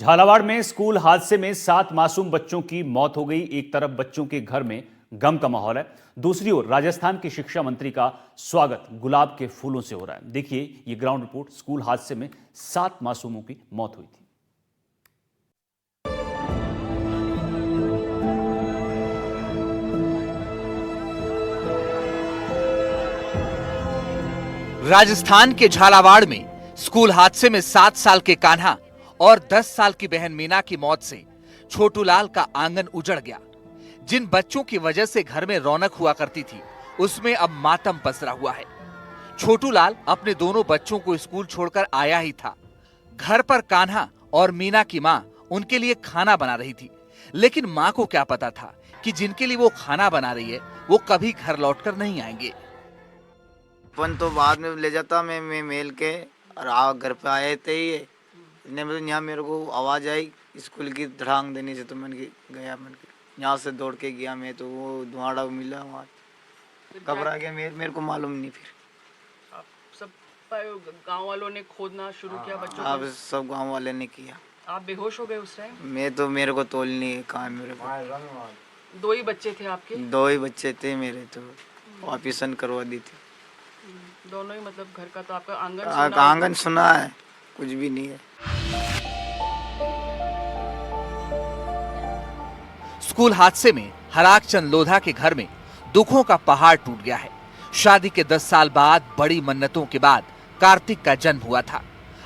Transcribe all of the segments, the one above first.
झालावाड़ में स्कूल हादसे में 7 मासूम बच्चों की मौत हो गई। एक तरफ बच्चों के घर में गम का माहौल है, दूसरी ओर राजस्थान के शिक्षा मंत्री का स्वागत गुलाब के फूलों से हो रहा है। देखिए ये ग्राउंड रिपोर्ट। स्कूल हादसे में 7 मासूमों की मौत हुई थी। राजस्थान के झालावाड़ में स्कूल हादसे में 7 साल के कान्हा और 10 साल की बहन मीना की मौत से छोटूलाल का आंगन उजड़ गया। जिन बच्चों की वजह से घर में रौनक हुआ करती थी, उसमें अब मातम पसरा हुआ है। छोटूलाल अपने दोनों बच्चों को स्कूल छोड़कर आया ही था। घर पर कान्हा और मीना की मां उनके लिए खाना बना रही थी, लेकिन मां को क्या पता था कि जिनके लिए वो खाना बना रही है वो कभी घर लौटकर नहीं आएंगे। अपन तो बाद में ले जाता मैं मेल के और घर पे आए थे ही इतने में यहाँ मेरे को आवाज़ आई स्कूल की धड़ांग देने से, तो मैंने गया, मैंने यहाँ से दौड़ के गया मैं, तो वो धुआंड़ा मिला, वहाँ घबरा गया। मेरे को मालूम नहीं। फिर आप सब गांव वालों ने खोदना शुरू किया बच्चों को? आप सब गांव वाले ने किया। आप बेहोश हो गए उस टाइम? मैं तो मेरे को तोल नहीं कहाँ, मेरे को 2 ही बच्चे थे आपके? 2 ही बच्चे थे मेरे, तो ऑपरेशन करवा दी थी। दोनों ही, मतलब घर का तो आपका आंगन सुना है, कुछ भी नहीं है। स्कूल हादसे में हराकचंद लोधा के घर में दुखों का पहाड़ टूट गया है। शादी के 10 साल बाद बड़ी मन्नतों के बाद कार्तिक का जन्म हुआ था।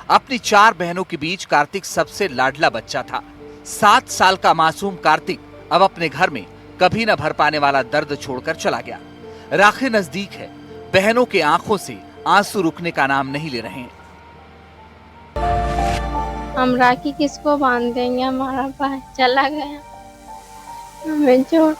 अपनी 4 बहनों के बीच कार्तिक सबसे लाडला बच्चा था। 7 साल का मासूम कार्तिक अब अपने घर में कभी न भर पाने वाला दर्द छोड़कर चला गया। राखी नजदीक है, बहनों के आंखों से आंसू रुकने का नाम नहीं ले रहे हैं। हम राखी किसको बांध देंगे, हमारा भाई चला गया हमें छोड़।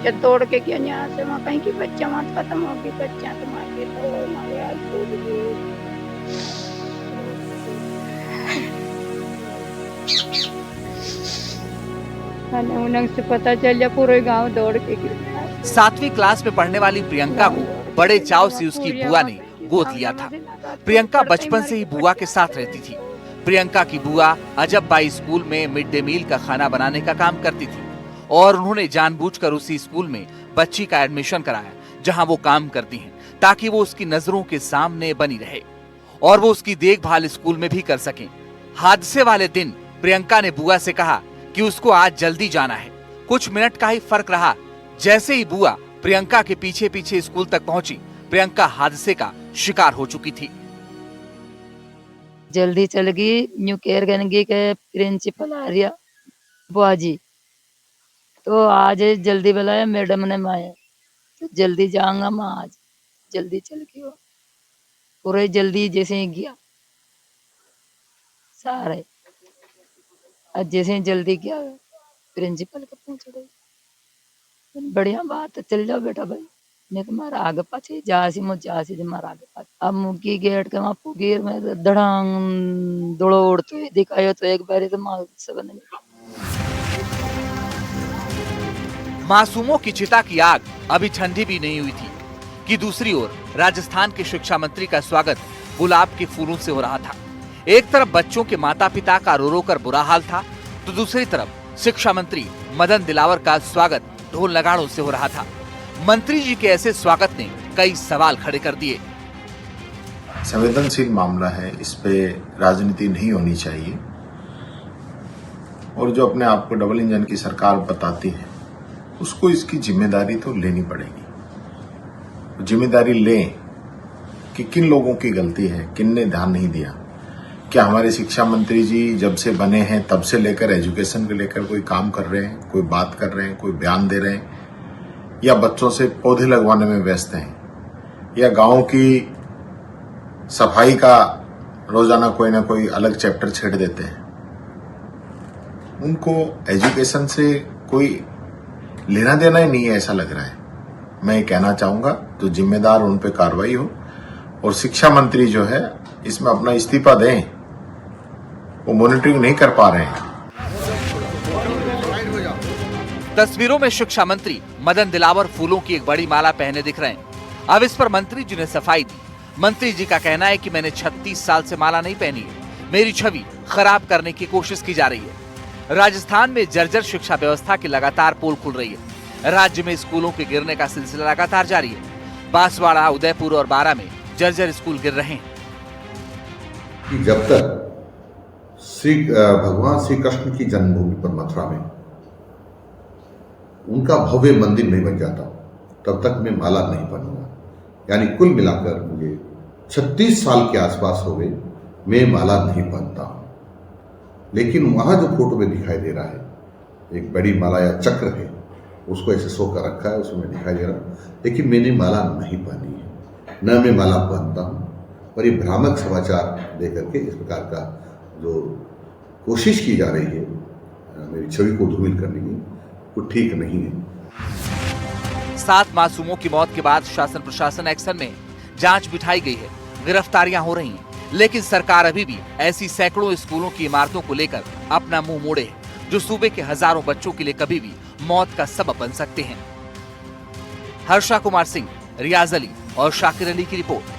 जब तोड़ के क्या यहाँ से वहाँ कहीं की बच्चा मत खत्म होगी, बच्चा तुम्हारे तो हमारे हाथ टूट गई। उन्हें से पता चल गया, पूरे गांव दौड़ के गिरा। 7वीं क्लास में पढ़ने वाली प्रियंका को बड़े चाव से उसकी बुआ ने गोद लिया था। प्रियंका बचपन से ही बुआ के साथ रहती थी। प्रियंका की बुआ अजब बाई स्कूल में मिड डे मील का खाना बनाने का काम करती थी और उन्होंने जानबूझकर उसी स्कूल में बच्ची का एडमिशन कराया जहां वो काम करती हैं, ताकि वो उसकी नजरों के सामने बनी रहे और वो उसकी देखभाल स्कूल में भी कर सकें। हादसे वाले दिन प्रियंका ने बुआ से कहा कि उसको आज जल्दी जाना है। कुछ मिनट का ही फर्क रहा। जैसे ही बुआ प्रियंका के पीछे पीछे स्कूल तक पहुंची, प्रियंका हादसे का शिकार हो चुकी थी। जल्दी चल गई, न्यू केयर गनगी के प्रिंसिपल आ रही बुआ जी, तो आज जल्दी बुलाया मैडम ने माया, तो जल्दी जाऊंगा मैं आज। जल्दी चल गई वो, पूरे जल्दी जैसे ही गया सारे, आज जैसे ही जल्दी गया प्रिंसिपल के पूछ रही, बढ़िया बात है, चल जाओ बेटा भाई, नहीं तुम्हारा आगे पाछे जासी मुझ जासी तुम्हारा आगे पाछे। अब मुकी गेट के वहां पुगीर में धड़ांग दौड़ तो दिखायो, तो एक बार तो मार सब नहीं। मासूमों की चिता की आग अभी ठंडी भी नहीं हुई थी कि दूसरी ओर राजस्थान के शिक्षा मंत्री का स्वागत गुलाब के फूलों से हो रहा था। एक तरफ बच्चों के माता पिता का रो रो कर बुरा हाल था, तो दूसरी तरफ शिक्षा मंत्री मदन दिलावर का स्वागत ढोल नगाड़ों से हो रहा था। मंत्री जी के ऐसे स्वागत ने कई सवाल खड़े कर दिए। संवेदनशील मामला है, इस पे राजनीति नहीं होनी चाहिए और जो अपने आप को डबल इंजन की सरकार बताती है उसको इसकी जिम्मेदारी तो लेनी पड़ेगी। जिम्मेदारी लें कि किन लोगों की गलती है, किन ने ध्यान नहीं दिया। क्या हमारे शिक्षा मंत्री जी जब से बने हैं तब से लेकर एजुकेशन को लेकर कोई काम कर रहे हैं, कोई बात कर रहे हैं, कोई बयान दे रहे हैं, या बच्चों से पौधे लगवाने में व्यस्त हैं, या गांव की सफाई का रोजाना कोई ना कोई अलग चैप्टर छेड़ देते हैं? उनको एजुकेशन से कोई लेना देना ही नहीं है, ऐसा लग रहा है। मैं ये कहना चाहूंगा तो जिम्मेदार उन पे कार्रवाई हो और शिक्षा मंत्री जो है इसमें अपना इस्तीफा दें, वो मॉनिटरिंग नहीं कर पा रहे हैं। तस्वीरों में शिक्षा मंत्री मदन दिलावर फूलों की एक बड़ी माला पहने दिख रहे हैं। अब इस पर मंत्री जी ने सफाई दी। मंत्री जी का कहना है कि मैंने 36 साल से माला नहीं पहनी है, मेरी छवि खराब करने की कोशिश की जा रही है। राजस्थान में जर्जर शिक्षा व्यवस्था की लगातार पोल खुल रही है। राज्य में स्कूलों के गिरने का सिलसिला लगातार जारी है। बांसवाड़ा, उदयपुर और बारां में जर्जर स्कूल गिर रहे हैं। कि जब तक भगवान श्री कृष्ण की जन्मभूमि पर मथुरा में उनका भव्य मंदिर नहीं बन जाता, तब तक मैं माला नहीं पहनूंगा। यानी कुल मिलाकर मुझे 36 साल के आसपास हो गए, मैं माला नहीं पहनता हूं। लेकिन वहां जो फोटो में दिखाई दे रहा है, एक बड़ी माला या चक्र है, उसको ऐसे सो कर रखा है, उसमें दिखाई दे रहा हूं। लेकिन मैंने माला नहीं पहनी है, न मैं माला पहनता हूं। और ये भ्रामक समाचार देकर के इस प्रकार का जो कोशिश की जा रही है मेरी छवि को धूमिल करने की, वो ठीक नहीं है। 7 मासूमों की मौत के बाद शासन प्रशासन एक्शन में, जांच बिठाई गई है, गिरफ्तारियां हो रही हैं, लेकिन सरकार अभी भी ऐसी सैकड़ों स्कूलों की इमारतों को लेकर अपना मुंह मोड़े है, जो सूबे के हजारों बच्चों के लिए कभी भी मौत का सबब बन सकते हैं। हर्षा कुमार सिंह, रियाज अली और शाकिर अली की रिपोर्ट।